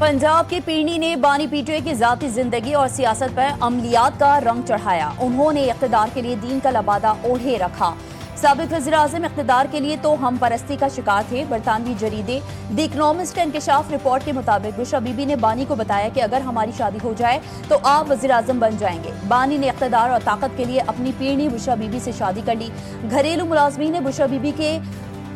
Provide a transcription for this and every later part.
पंजाब के पीरनी ने बानी पीटीआई की जाती जिंदगी और सियासत पर अमलियात का रंग चढ़ाया। उन्होंने इख्तिदार के लिए दीन का लबादा ओढ़े रखा। साबिक वज़ीर-ए-आज़म इख्तिदार के लिए तो हम परस्ती का शिकार थे। बरतानवी जरीदे द इकनॉमिस्ट का इंकशाफ रिपोर्ट के मुताबिक बुशरा बीबी ने बानी को बताया कि अगर हमारी शादी हो जाए तो आप वज़ीर-ए-आज़म बन जाएंगे। बानी ने इख्तिदार और ताकत के लिए अपनी पीरनी बुशरा बीबी से शादी कर ली। घरेलू मुलाजमीन ने बुशरा बीबी के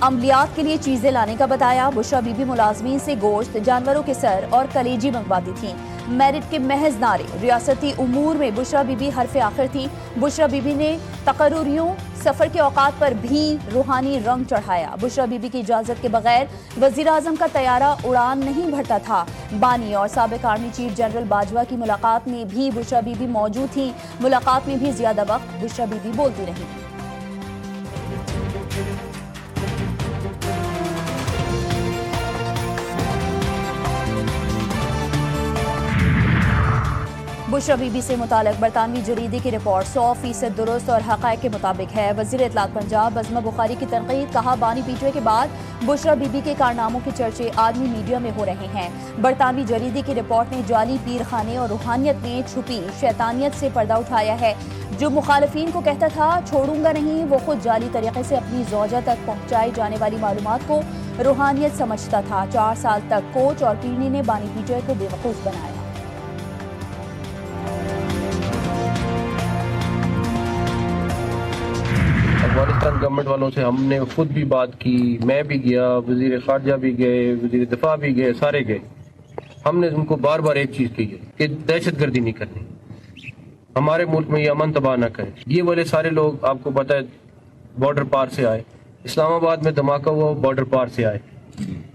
अमलियात के लिए चीजें लाने का बताया। बुशरा बीबी मुलाजमीन से गोश्त, जानवरों के सर और कलेजी मंगवाती थीं। मेरिट के महज नारे, रियासती उमूर में बुशरा बीबी हरफ आखिर थी। बुशरा बीबी ने तकर्रुरियों, सफर के औकात पर भी रूहानी रंग चढ़ाया। बुशरा बीबी की इजाजत के बगैर वजीर आजम का तैयारा उड़ान नहीं भरता था। बानी और साबिक आर्मी चीफ जनरल बाजवा की मुलाकात में भी बुशरा बीबी मौजूद थी। मुलाकात में भी ज्यादा वक्त बुशरा बीबी बोलती रही। बुशरा बीबी से मुताल्लिक़ बरतानवी जरीदे की रिपोर्ट 100% दुरुस्त और हक़ाइक़ के मुताबिक है। वज़ीर इत्तलात पंजाब अज़मा बुखारी की तनक़ीद, कहा बानी पीटीआई के बाद बुशरा बीबी के कारनामों के चर्चे आदमी मीडिया में हो रहे हैं। बरतानवी जरीदे की रिपोर्ट ने जाली पीर खाने और रूहानियत में छुपी शैतानियत से पर्दा उठाया है। जो मुखालिफिन को कहता था छोड़ूंगा नहीं, वो खुद जाली तरीके से अपनी ज़ौजा तक पहुँचाई जाने वाली मालूमात को रूहानियत समझता था। 4 साल तक कोच और पीरनी ने बानी पीटीआई को बेवकूफ़ बनाया। अफगानिस्तान गवर्नमेंट वालों से हमने खुद भी बात की, मैं भी गया, वजीर खारजा भी गए, वजीर दिफा भी गए, सारे गए। हमने उनको बार बार एक चीज कही है कि दहशतगर्दी नहीं करनी, हमारे मुल्क में ये अमन तबाह ना करें। ये वाले सारे लोग आपको पता है बॉर्डर पार से आए, इस्लामाबाद में धमाका हुआ बॉर्डर पार से आए,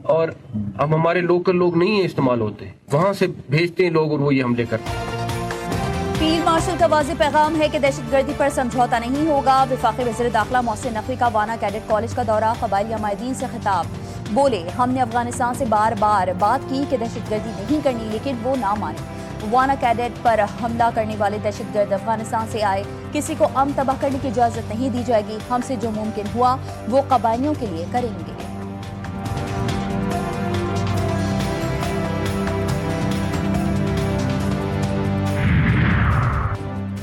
और अब हमारे लोकल लोग नहीं है इस्तेमाल होते, वहां से भेजते हैं लोग और वो ये हमले करते हैं। फील्ड मार्शल का वाज़ेह पैगाम है कि दहशतगर्दी पर समझौता नहीं होगा। वफाकी वज़ीर दाखिला मोहसिन नकवी का वाना कैडेट कॉलेज का दौरा, क़बाइली अमायदीन से खिताब। बोले हमने अफगानिस्तान से बार बार बात की कि दहशतगर्दी नहीं करनी, लेकिन वो ना माने। वाना कैडेट पर हमला करने वाले दहशतगर्द अफगानिस्तान से आए, किसी को अमन तबाह करने की इजाज़त नहीं दी जाएगी। हमसे जो मुमकिन हुआ वो क़बाइलियों के लिए करेंगे।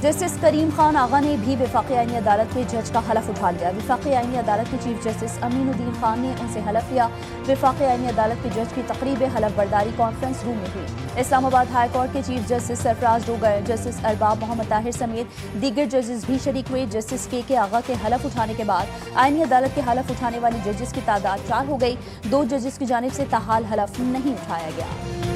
जस्टिस करीम खान आगा ने भी वफाकी आईनी अदालत के जज का हलफ उठा लिया। वफाकी आईनी अदालत के चीफ जस्टिस अमीनुद्दीन खान ने उनसे हलफ लिया। वफाकी आईनी अदालत के जज की तकरीब हलफ बर्दारी कॉन्फ्रेंस रूम में हुई। इस्लामाबाद हाई कोर्ट के chief justice Sarfaraz Dogar, justice Arbab Mohammad Tahir समेत दीगर जजेस भी शरीक हुए। जस्टिस के आगा के हलफ उठाने के बाद आईनी अदालत के हलफ उठाने वाले जजेस की तादाद 4 हो गई। 2 जजेस की जानिब से ताहाल हलफ नहीं उठाया गया।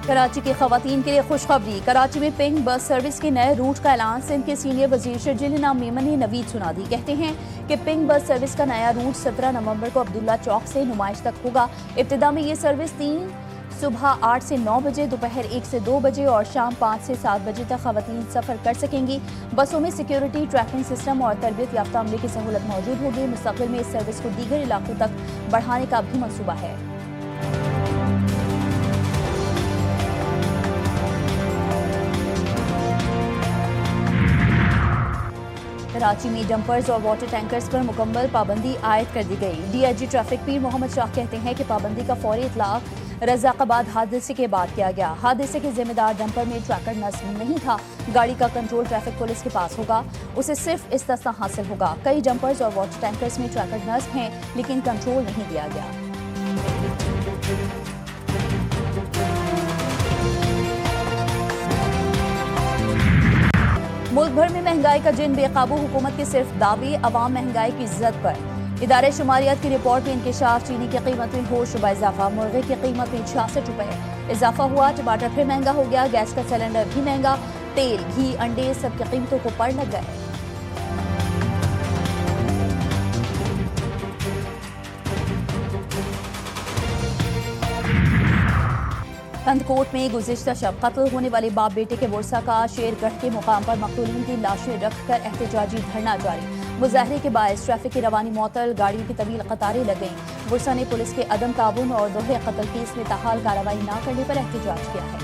कराची की खवातीन के लिए खुशखबरी, कराची में पिंक बस सर्विस के नए रूट का ऐलान सिंध के सीनियर वजीर शर्जील इनाम मेमन ने नवीद सुना दी। कहते हैं कि पिंक बस सर्विस का नया रूट 17 नवंबर को अब्दुल्ला चौक से नुमाइश तक होगा। इब्तिदा में ये सर्विस 3 सुबह 8 से 9 बजे, दोपहर 1 से 2 बजे और शाम 5 से 7 बजे तक खवातीन सफर कर सकेंगी। बसों में सिक्योरिटी, ट्रैकिंग सिस्टम और तरबियत याफ्ता अमले की सहूलत मौजूद होगी। मुस्तकबिल में इस सर्विस को दीगर इलाकों तक बढ़ाने का भी मंसूबा है। कराची में डंपर्स और वाटर टैंकर्स पर मुकम्मल पाबंदी आयद कर दी गई। डीआईजी ट्रैफिक पीर मोहम्मद शाह कहते हैं कि पाबंदी का फौरी इतलाक रज़ाक़ाबाद हादसे के बाद किया गया। हादसे के जिम्मेदार डंपर में ट्रैकर नस्ब नहीं था। गाड़ी का कंट्रोल ट्रैफिक पुलिस के पास होगा, उसे सिर्फ इस्तिस्ना हासिल होगा। कई डंपर्स और वाटर टैंकर्स में ट्रैकर नस्ब हैं, लेकिन कंट्रोल नहीं दिया गया। मुल्क भर में महंगाई का जिन बेकाबू, हुकूमत के सिर्फ दावे, अवाम महंगाई की जद पर। इदारे शुमारियात की रिपोर्ट में इंकशाफ, चीनी की कीमत में हो शुबा इजाफा, मुर्गे की कीमत में 66 रुपए इजाफा हुआ। टमाटर फिर महंगा हो गया, गैस का सिलेंडर भी महंगा, तेल, घी, अंडे सबकी कीमतों को पड़ लग गए। कंदकोट में गुज़िश्ता शब कत्ल होने वाले बाप बेटे के बुरसा का शेरगढ़ के मुकाम पर मकतूलीन की लाशें रखकर एहतजाजी धरना जारी। मुजाहरे के बायस ट्रैफिक की रवानी मअतल, गाड़ियों की तवील कतारें लग गईं। बुरसा ने पुलिस के अदम ताबून और दोहरे कत्ल केस में ताहाल कार्रवाई न करने पर एहतजाज किया है।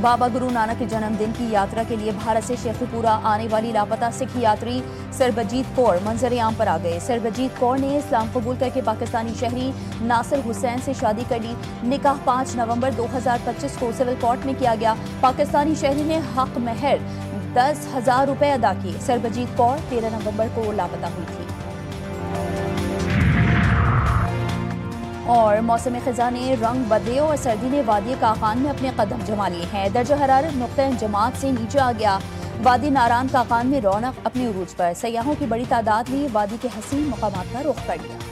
बाबा गुरु नानक के जन्मदिन की यात्रा के लिए भारत से शेखुपुरा आने वाली लापता सिख यात्री सरबजीत कौर मंजर आम पर आ गए। सरबजीत कौर ने इस्लाम कबूल करके पाकिस्तानी शहरी नासिर हुसैन से शादी कर ली। निकाह 5 नवंबर 2025 को सिविल कोर्ट में किया गया। पाकिस्तानी शहरी ने हक महर 10,000 रुपए अदा किए। सरबजीत कौर 13 नवंबर को लापता हुई थी। और मौसम खिजा ने रंग बदले और सर्दी ने वादी काकान में अपने कदम जमा लिए हैं। दर्जा हरारत नुक्ता जमात से नीचे आ गया। वादी नारान काकान में रौनक अपने उरूज पर, सयाहों की बड़ी तादाद ने वादी के हसीन मकामात का रुख कर लिया।